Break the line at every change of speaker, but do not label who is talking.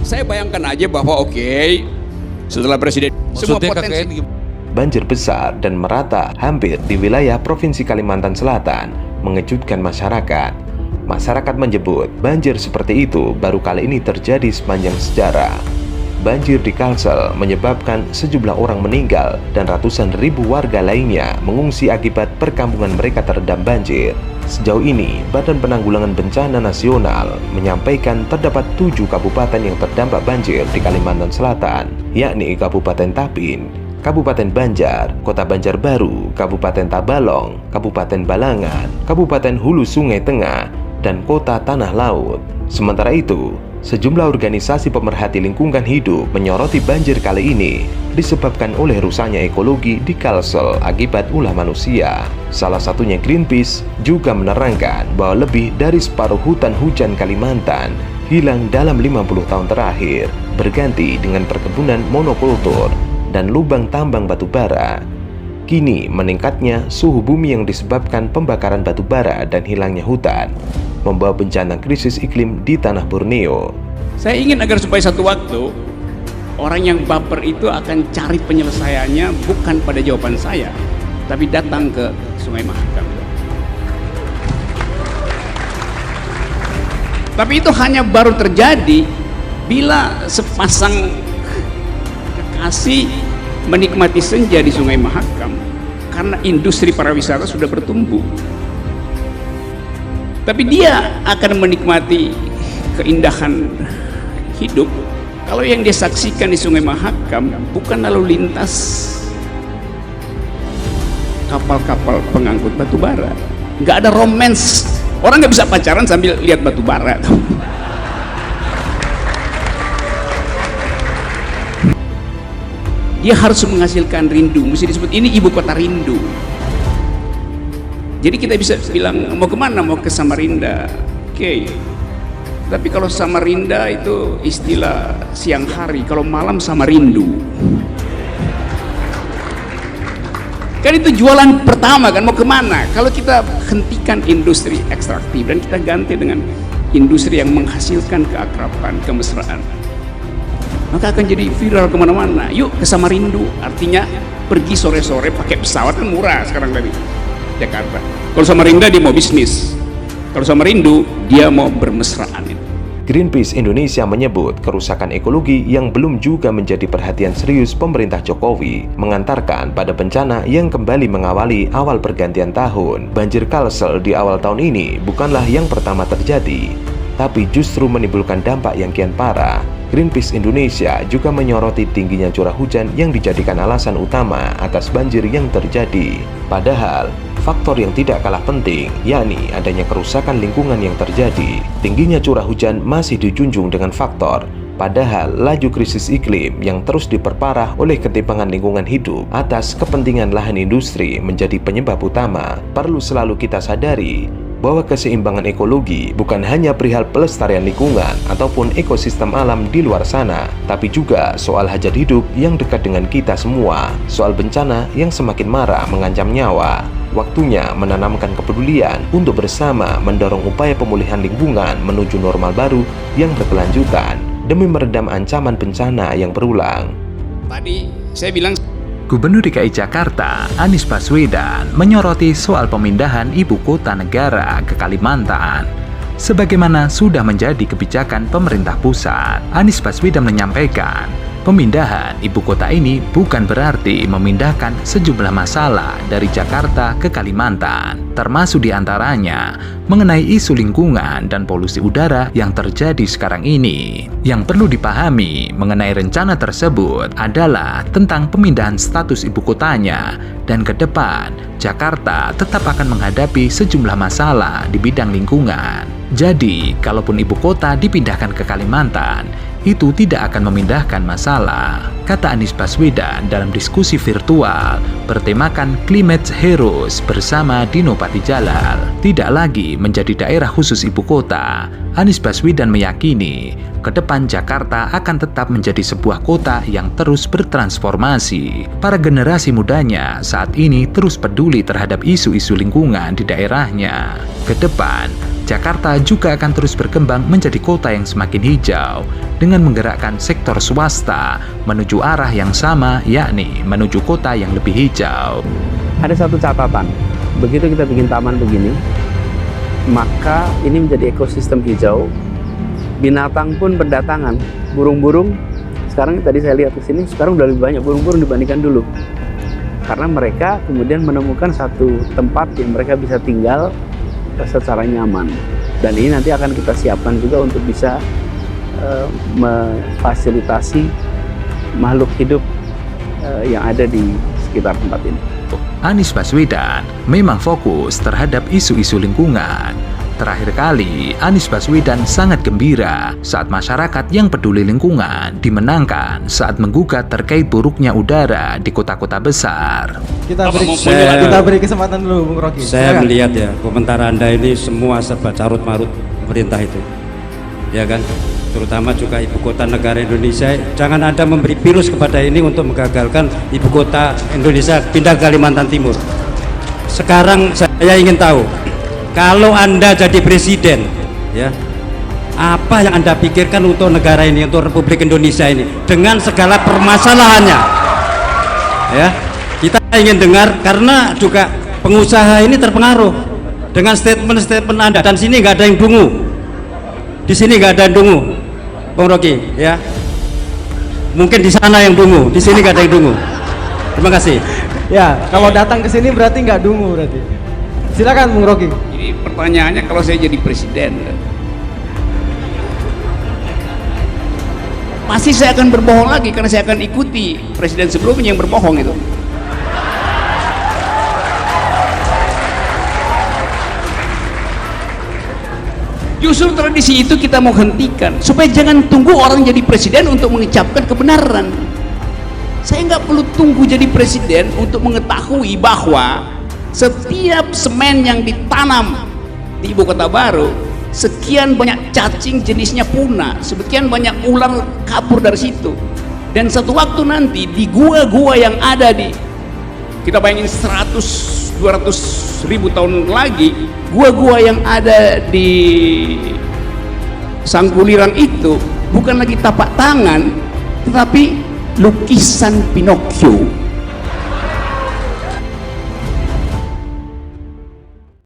Saya bayangkan aja bahwa setelah presiden semua potensi
banjir besar dan merata hampir di wilayah Provinsi Kalimantan Selatan mengejutkan masyarakat. Masyarakat menyebut banjir seperti itu baru kali ini terjadi sepanjang sejarah. Banjir di Kalsel menyebabkan sejumlah orang meninggal dan ratusan ribu warga lainnya mengungsi akibat perkampungan mereka terendam banjir. Sejauh ini, Badan Penanggulangan Bencana Nasional menyampaikan terdapat 7 kabupaten yang terdampak banjir di Kalimantan Selatan, yakni Kabupaten Tapin, Kabupaten Banjar, Kota Banjarbaru, Kabupaten Tabalong, Kabupaten Balangan, Kabupaten Hulu Sungai Tengah, dan Kota Tanah Laut. Sementara itu, sejumlah organisasi pemerhati lingkungan hidup menyoroti banjir kali ini disebabkan oleh rusaknya ekologi di Kalsel akibat ulah manusia. Salah satunya Greenpeace juga menerangkan bahwa lebih dari separuh hutan hujan Kalimantan hilang dalam 50 tahun terakhir, berganti dengan perkebunan monokultur dan lubang tambang batu bara. Kini meningkatnya suhu bumi yang disebabkan pembakaran batu bara dan hilangnya hutan membawa bencana krisis iklim di tanah Borneo.
saya ingin agar supaya satu waktu orang yang baper itu akan cari penyelesaiannya bukan pada jawaban saya, tapi datang ke Sungai Mahakam. Tapi itu hanya baru terjadi bila sepasang kekasih menikmati senja di Sungai Mahakam karena industri pariwisata sudah bertumbuh. Tapi dia akan menikmati keindahan hidup kalau yang dia saksikan di Sungai Mahakam bukan lalu lintas kapal-kapal pengangkut batu bara. Nggak ada romance, orang nggak bisa pacaran sambil lihat batu bara. Dia harus menghasilkan rindu, mesti disebut ini ibu kota rindu. Jadi kita bisa bilang mau kemana, mau ke Samarinda, oke. Tapi kalau Samarinda itu istilah siang hari, kalau malam Samarindu. Kan itu jualan pertama kan, mau kemana? Kalau kita hentikan industri ekstraktif dan kita ganti dengan industri yang menghasilkan keakraban, kemesraan, maka akan jadi viral kemana-mana. Yuk ke Samarindu, artinya pergi sore-sore pakai pesawat kan murah sekarang dari Jakarta. Kalau Samarinda dia mau bisnis, kalau Samarindu dia mau bermesraan.
Greenpeace Indonesia menyebut kerusakan ekologi yang belum juga menjadi perhatian serius pemerintah Jokowi mengantarkan pada bencana yang kembali mengawali awal pergantian tahun. Banjir Kalsel di awal tahun ini bukanlah yang pertama terjadi, tapi justru menimbulkan dampak yang kian parah. Greenpeace Indonesia juga menyoroti tingginya curah hujan yang dijadikan alasan utama atas banjir yang terjadi. Padahal, faktor yang tidak kalah penting, yakni adanya kerusakan lingkungan yang terjadi. Tingginya curah hujan masih dijunjung dengan faktor, padahal laju krisis iklim yang terus diperparah oleh ketimpangan lingkungan hidup atas kepentingan lahan industri menjadi penyebab utama. Perlu selalu kita sadari bahwa keseimbangan ekologi bukan hanya perihal pelestarian lingkungan ataupun ekosistem alam di luar sana, tapi juga soal hajat hidup yang dekat dengan kita semua, soal bencana yang semakin marak mengancam nyawa. Waktunya menanamkan kepedulian untuk bersama mendorong upaya pemulihan lingkungan menuju normal baru yang berkelanjutan demi meredam ancaman bencana yang berulang.
Tadi saya bilang
Gubernur DKI Jakarta, Anies Baswedan, menyoroti soal pemindahan ibu kota negara ke Kalimantan. Sebagaimana sudah menjadi kebijakan pemerintah pusat, Anies Baswedan menyampaikan, pemindahan ibu kota ini bukan berarti memindahkan sejumlah masalah dari Jakarta ke Kalimantan, termasuk diantaranya mengenai isu lingkungan dan polusi udara yang terjadi sekarang ini. Yang perlu dipahami mengenai rencana tersebut adalah tentang pemindahan status ibu kotanya, dan ke depan Jakarta tetap akan menghadapi sejumlah masalah di bidang lingkungan. Jadi, kalaupun ibu kota dipindahkan ke Kalimantan, itu tidak akan memindahkan masalah, kata Anies Baswedan dalam diskusi virtual bertemakan Climate Heroes bersama Dino Patijalal. Tidak lagi menjadi daerah khusus ibu kota, Anies Baswedan meyakini ke depan Jakarta akan tetap menjadi sebuah kota yang terus bertransformasi. Para generasi mudanya saat ini terus peduli terhadap isu-isu lingkungan di daerahnya. Ke depan, Jakarta juga akan terus berkembang menjadi kota yang semakin hijau dengan menggerakkan sektor swasta menuju arah yang sama, yakni menuju kota yang lebih hijau.
Ada satu catatan, begitu kita bikin taman begini, maka ini menjadi ekosistem hijau. Binatang pun berdatangan, burung-burung. Sekarang tadi saya lihat ke sini, sekarang udah lebih banyak burung-burung dibandingkan dulu. Karena mereka kemudian menemukan satu tempat yang mereka bisa tinggal secara nyaman. Dan ini nanti akan kita siapkan juga untuk bisa memfasilitasi makhluk hidup yang ada di sekitar tempat ini.
Anies Baswedan memang fokus terhadap isu-isu lingkungan. Terakhir kali, Anies Baswedan sangat gembira saat masyarakat yang peduli lingkungan dimenangkan saat menggugat terkait buruknya udara di kota-kota besar.
Kita beri kesempatan dulu, Bung Rocky.
Saya melihat ya, komentar Anda ini semua serba carut-marut pemerintah itu. Ya kan? Terutama juga ibu kota negara Indonesia. Jangan Anda memberi virus kepada ini untuk menggagalkan ibu kota Indonesia pindah ke Kalimantan Timur. Sekarang saya ingin tahu, kalau Anda jadi presiden, ya, apa yang Anda pikirkan untuk negara ini, untuk Republik Indonesia ini, dengan segala permasalahannya? Ya, kita ingin dengar karena juga pengusaha ini terpengaruh dengan statement-statement Anda. Dan sini nggak ada yang dungu, di sini nggak ada yang dungu, Bung Rocky, ya. Mungkin di sana yang dungu, di sini nggak ada yang dungu. Terima kasih.
Ya, kalau datang ke sini berarti nggak dungu berarti. Silakan, Bung Rocky.
Jadi pertanyaannya, kalau saya jadi presiden, pasti saya akan berbohong lagi karena saya akan ikuti presiden sebelumnya yang berbohong itu. Justru tradisi itu kita mau hentikan supaya jangan tunggu orang jadi presiden untuk mengucapkan kebenaran. Saya nggak perlu tunggu jadi presiden untuk mengetahui bahwa setiap semen yang ditanam di ibu kota baru, sekian banyak cacing jenisnya punah, sekian banyak ular kabur dari situ. Dan satu waktu nanti di gua-gua yang ada di, kita bayangin 100-200 ribu tahun lagi, gua-gua yang ada di Sangkulirang itu bukan lagi tapak tangan, tetapi lukisan Pinocchio.